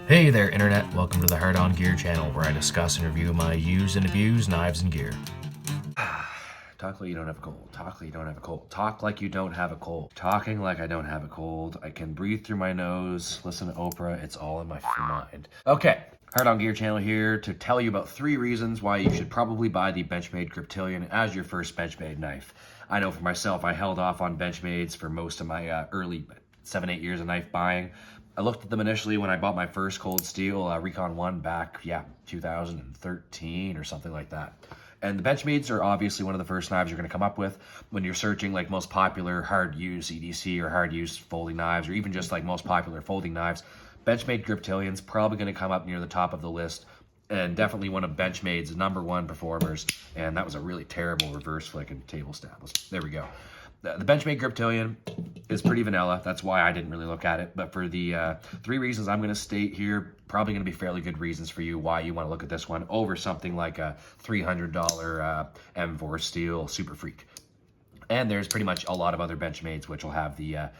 Hey there, Internet. Welcome to the Hard On Gear channel, where I discuss and review my used and abused knives and gear. Talk like you don't have a cold. Talk like you don't have a cold. Talk like you don't have a cold. Talking like I don't have a cold. I can breathe through my nose, listen to Oprah. It's all in my mind. Okay, Hard On Gear channel here to tell you about 3 reasons why you should probably buy the Benchmade Griptilian as your first Benchmade knife. I know for myself, I held off on Benchmades for most of my early 7-8 years of knife buying. I looked at them initially when I bought my first Cold Steel Recon 1 back, 2013 or something like that. And the Benchmades are obviously one of the first knives you're going to come up with when you're searching like most popular hard-use EDC or hard-use folding knives, or even just like most popular folding knives. Benchmade Griptilian's probably going to come up near the top of the list, and definitely one of Benchmade's #1 performers. And that was a really terrible reverse flick and table stab. There we go. The Benchmade Griptilian is pretty vanilla. That's why I didn't really look at it. But for the 3 reasons I'm going to state here, probably going to be fairly good reasons for you why you want to look at this one over something like a $300 M4 Steel Super Freak. And there's pretty much a lot of other Benchmades which will have the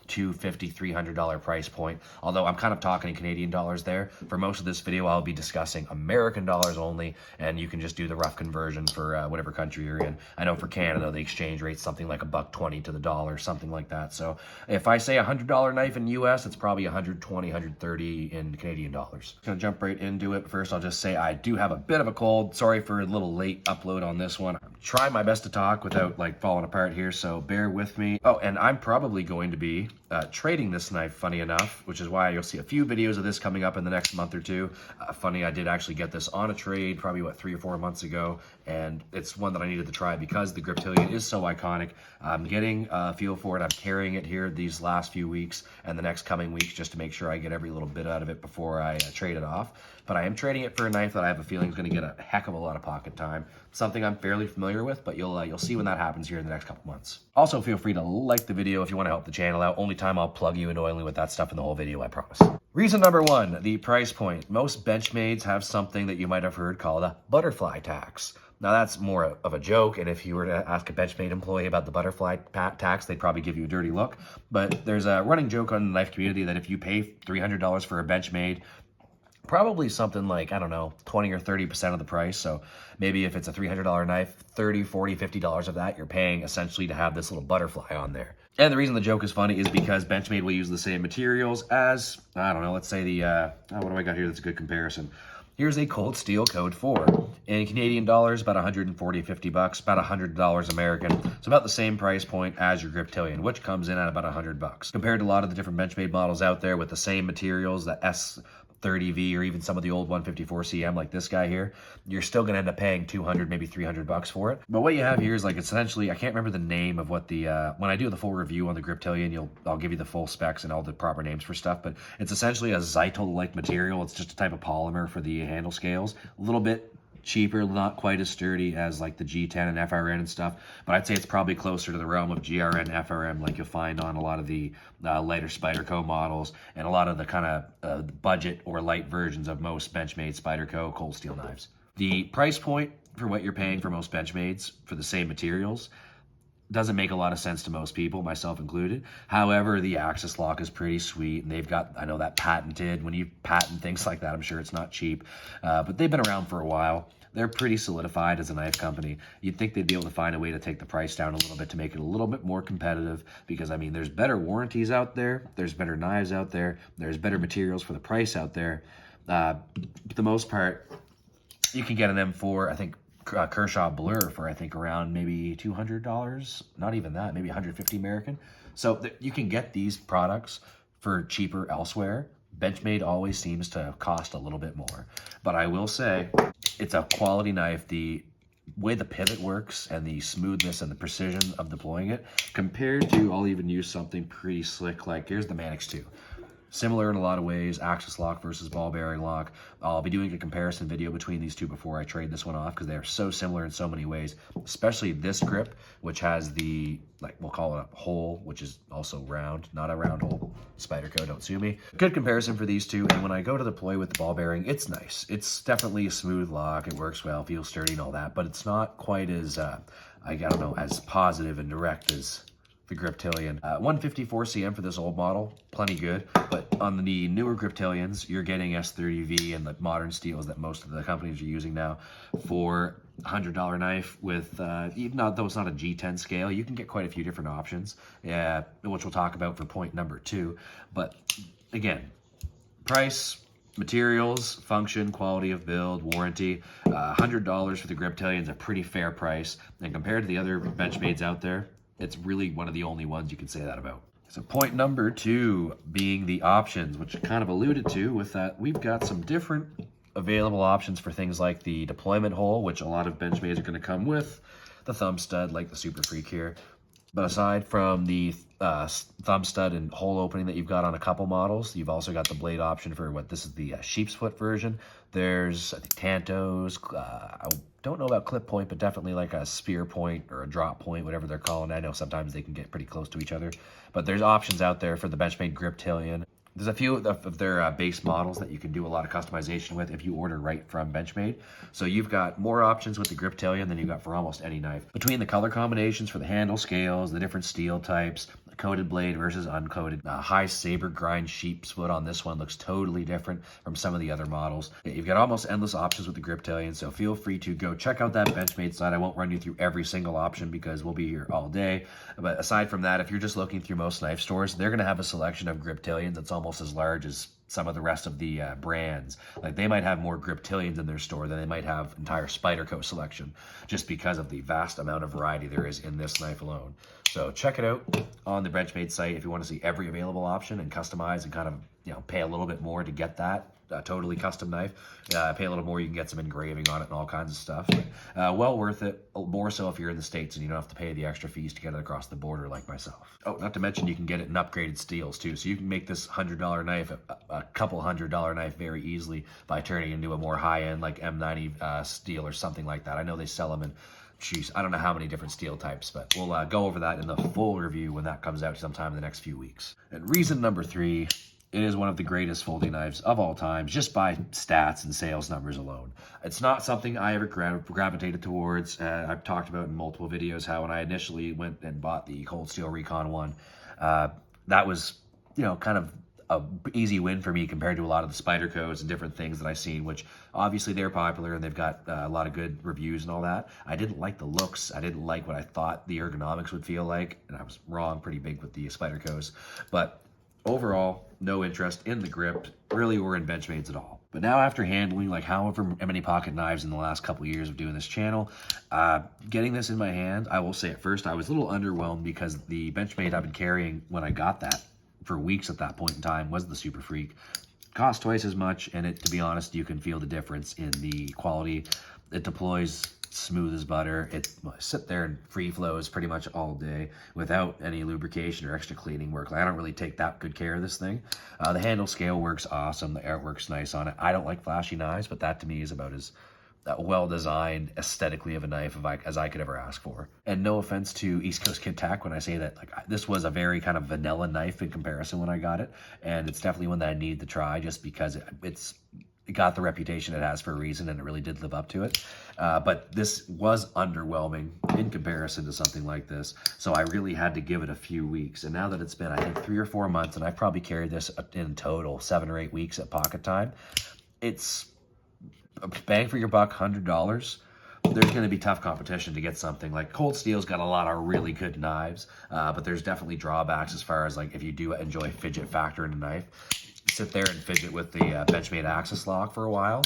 $250, $300 price point. Although I'm kind of talking in Canadian dollars there. For most of this video, I'll be discussing American dollars only, and you can just do the rough conversion for whatever country you're in. I know for Canada, the exchange rate's something like $1.20 to the dollar, something like that. So if I say $100 knife in US, it's probably $120, $130 in Canadian dollars. I'm gonna jump right into it. First, I'll just say I do have a bit of a cold. Sorry for a little late upload on this one. I'm trying my best to talk without like falling apart here, so bear with me. Oh, and I'm probably going to be trading this knife, funny enough, which is why you'll see a few videos of this coming up in the next month or two. Funny, I did actually get this on a trade probably, 3 or 4 months ago, and it's one that I needed to try because the Griptilian is so iconic. I'm getting a feel for it. I'm carrying it here these last few weeks and the next coming weeks just to make sure I get every little bit out of it before I trade it off. But I am trading it for a knife that I have a feeling is going to get a heck of a lot of pocket time. Something I'm fairly familiar with, but you'll see when that happens here in the next couple months. Also, feel free to like the video if you want to help the channel out. Only time I'll plug you annoyingly with that stuff in the whole video, I promise. Reason number 1, the price point. Most Benchmades have something that you might have heard called a butterfly tax. Now that's more of a joke, and if you were to ask a Benchmade employee about the butterfly tax, they'd probably give you a dirty look. But there's a running joke on the knife community that if you pay $300 for a Benchmade, probably something like, I don't know, 20 or 30% of the price. So maybe if it's a $300 knife, $30, $40, $50 of that, you're paying essentially to have this little butterfly on there. And the reason the joke is funny is because Benchmade will use the same materials as, I don't know, let's say the, what do I got here that's a good comparison? Here's a Cold Steel Code 4. In Canadian dollars, about $140, $50, about $100 American. It's about the same price point as your Griptilian, which comes in at about $100. Compared to a lot of the different Benchmade models out there with the same materials, the S30V or even some of the old 154CM like this guy here, you're still gonna end up paying $200, maybe $300 for it. But what you have here is like essentially, I can't remember the name of what the when I do the full review on the Griptilian, I'll give you the full specs and all the proper names for stuff, but it's essentially a Zytel-like material. It's just a type of polymer for the handle scales, a little bit cheaper, not quite as sturdy as like the G10 and FRN and stuff, but I'd say it's probably closer to the realm of GRN, FRM, like you'll find on a lot of the lighter Spyderco models and a lot of the kind of budget or light versions of most Benchmade Spyderco Cold Steel knives. The price point for what you're paying for most Benchmades for the same materials doesn't make a lot of sense to most people, myself included. However, the axis lock is pretty sweet, and they've got, I know that patented. When you patent things like that, I'm sure it's not cheap, but they've been around for a while. They're pretty solidified as a knife company. You'd think they'd be able to find a way to take the price down a little bit to make it a little bit more competitive, because I mean, there's better warranties out there, there's better knives out there, there's better materials for the price out there. For the most part, you can get an M4, I think, Kershaw BLUR for I think around maybe $200, not even that, maybe $150 American. So you can get these products for cheaper elsewhere. Benchmade always seems to cost a little bit more, but I will say it's a quality knife. The way the pivot works and the smoothness and the precision of deploying it compared to, I'll even use something pretty slick like here's the Manix 2. Similar in a lot of ways, axis lock versus ball bearing lock. I'll be doing a comparison video between these two before I trade this one off because they are so similar in so many ways, especially this grip, which has the, like, we'll call it a hole, which is also round, not a round hole. Spyderco, don't sue me. Good comparison for these two, and when I go to deploy with the ball bearing, it's nice. It's definitely a smooth lock, it works well, feels sturdy and all that, but it's not quite as, I don't know, as positive and direct as the Griptilian. 154 cm for this old model, plenty good. But on the newer Griptilians, you're getting S30V and the modern steels that most of the companies are using now for $100 knife with, even though it's not a G10 scale, you can get quite a few different options, which we'll talk about for point number 2. But again, price, materials, function, quality of build, warranty. $100 for the Griptilian is a pretty fair price. And compared to the other Benchmades out there, it's really one of the only ones you can say that about. So point number 2 being the options, which I kind of alluded to with that. We've got some different available options for things like the deployment hole, which a lot of Benchmades are going to come with, the thumb stud like the Super Freak here. But aside from the thumb stud and hole opening that you've got on a couple models, you've also got the blade option for what this is the sheep's foot version. There's, I think, Tantos. I don't know about clip point, but definitely like a spear point or a drop point, whatever they're calling. I know sometimes they can get pretty close to each other. But there's options out there for the Benchmade Griptilian. There's a few of their base models that you can do a lot of customization with if you order right from Benchmade. So you've got more options with the Griptilian than you've got for almost any knife. Between the color combinations for the handle scales, the different steel types, coated blade versus uncoated, high saber grind sheep's foot on this one looks totally different from some of the other models. You've got almost endless options with the Griptilian, so feel free to go check out that Benchmade site. I won't run you through every single option because we'll be here all day. But aside from that, if you're just looking through most knife stores, they're going to have a selection of Griptilians that's almost as large as some of the rest of the brands. Like they might have more Griptilians in their store than they might have entire Spyderco selection, just because of the vast amount of variety there is in this knife alone. So check it out on the Benchmade site if you want to see every available option and customize and kind of, you know, pay a little bit more to get that totally custom knife. Pay a little more, you can get some engraving on it and all kinds of stuff. But, well worth it, more so if you're in the States and you don't have to pay the extra fees to get it across the border like myself. Oh, not to mention you can get it in upgraded steels too. So you can make this $100 knife a couple $100 knife very easily by turning it into a more high-end like M90 steel or something like that. I know they sell them in, geez, I don't know how many different steel types, but we'll go over that in the full review when that comes out sometime in the next few weeks. And reason number 3, it is one of the greatest folding knives of all time, just by stats and sales numbers alone. It's not something I ever gravitated towards. I've talked about in multiple videos how when I initially went and bought the Cold Steel Recon 1, that was, you know, kind of a easy win for me compared to a lot of the Spydercos and different things that I've seen, which obviously they're popular and they've got a lot of good reviews and all that. I didn't like the looks. I didn't like what I thought the ergonomics would feel like, and I was wrong pretty big with the Spydercos. But overall, no interest in the grip, really, or in Benchmades at all. But now after handling like however many pocket knives in the last couple of years of doing this channel, getting this in my hand, I will say at first I was a little underwhelmed because the Benchmade I've been carrying when I got that for weeks at that point in time was the Super Freak. Cost twice as much, and it, to be honest, you can feel the difference in the quality. It deploys smooth as butter. It sit there and free flows pretty much all day without any lubrication or extra cleaning work. Like, I don't really take that good care of this thing. The handle scale works awesome. The artwork's nice on it. I don't like flashy knives, but that to me is about as well-designed aesthetically of a knife as I could ever ask for. And no offense to East Coast Kid Tack when I say that, like, this was a very kind of vanilla knife in comparison when I got it, and it's definitely one that I need to try just because it got the reputation it has for a reason, and it really did live up to it. But this was underwhelming in comparison to something like this, so I really had to give it a few weeks. And now that it's been, I think, 3 or 4 months, and I've probably carried this in total 7 or 8 weeks at pocket time, it's bang for your buck, $100. There's going to be tough competition to get something. Like Cold Steel's got a lot of really good knives, but there's definitely drawbacks as far as like if you do enjoy fidget factor in a knife, sit there and fidget with the Benchmade Axis lock for a while,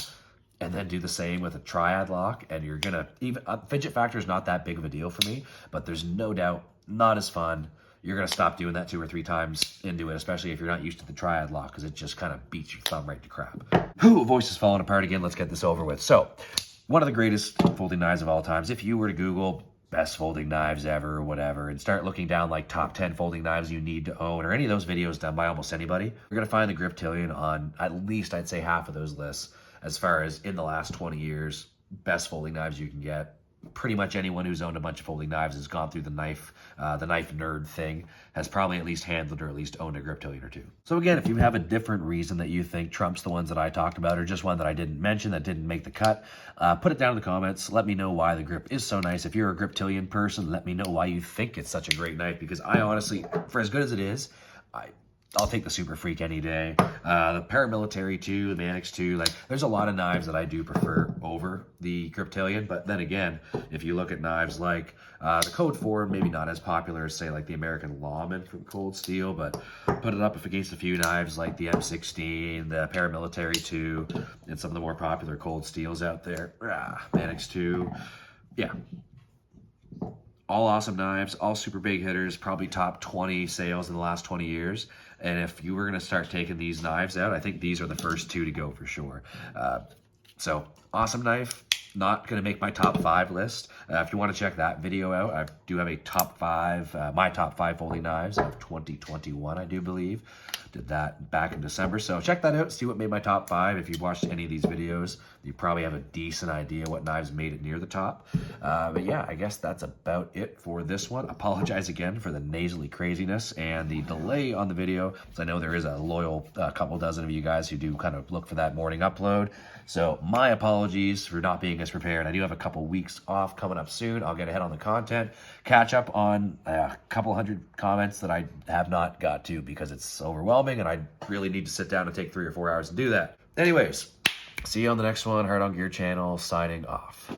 and then do the same with a triad lock, and you're gonna even fidget factor is not that big of a deal for me, but there's no doubt not as fun. You're gonna stop doing that 2 or 3 times into it, especially if you're not used to the triad lock, because it just kind of beats your thumb right to crap. Whew, voice is falling apart again. Let's get this over with. So, one of the greatest folding knives of all times. If you were to Google best folding knives ever or whatever, and start looking down like top 10 folding knives you need to own, or any of those videos done by almost anybody, you're gonna find the Griptilian on at least, I'd say, half of those lists as far as in the last 20 years, best folding knives you can get. pretty much anyone who's owned a bunch of folding knives has gone through the knife nerd thing, has probably at least handled or at least owned a Griptilian or two. So again, if you have a different reason that you think trumps the ones that I talked about, or just one that I didn't mention that didn't make the cut, put it down in the comments. Let me know why the grip is so nice. If you're a Griptilian person, let me know why you think it's such a great knife, because I honestly, for as good as it is, I'll take the Super Freak any day. The paramilitary too, the Mannix too. Like, there's a lot of knives that I do prefer over the Griptilian. But then again, if you look at knives like the Code 4, maybe not as popular as say like the American Lawman from Cold Steel, but put it up against a few knives like the M16, the paramilitary 2, and some of the more popular Cold Steels out there. Mannix 2, yeah. All awesome knives, all super big hitters, probably top 20 sales in the last 20 years. And if you were going to start taking these knives out, I think these are the first two to go for sure. So awesome knife. Not going to make my top 5 list. If you want to check that video out, I do have a top 5, my top 5 folding knives of 2021, I do believe. Did that back in December. So check that out, see what made my top 5. If you've watched any of these videos, you probably have a decent idea what knives made it near the top. But yeah, I guess that's about it for this one. Apologize again for the nasally craziness and the delay on the video, because I know there is a loyal couple dozen of you guys who do kind of look for that morning upload. So my apologies for not being as prepared. I do have a couple weeks off coming up soon. I'll get ahead on the content, catch up on a couple hundred comments that I have not got to because it's overwhelming and I really need to sit down and take 3 or 4 hours to do that. Anyways, see you on the next one. Hard on Gear Channel signing off.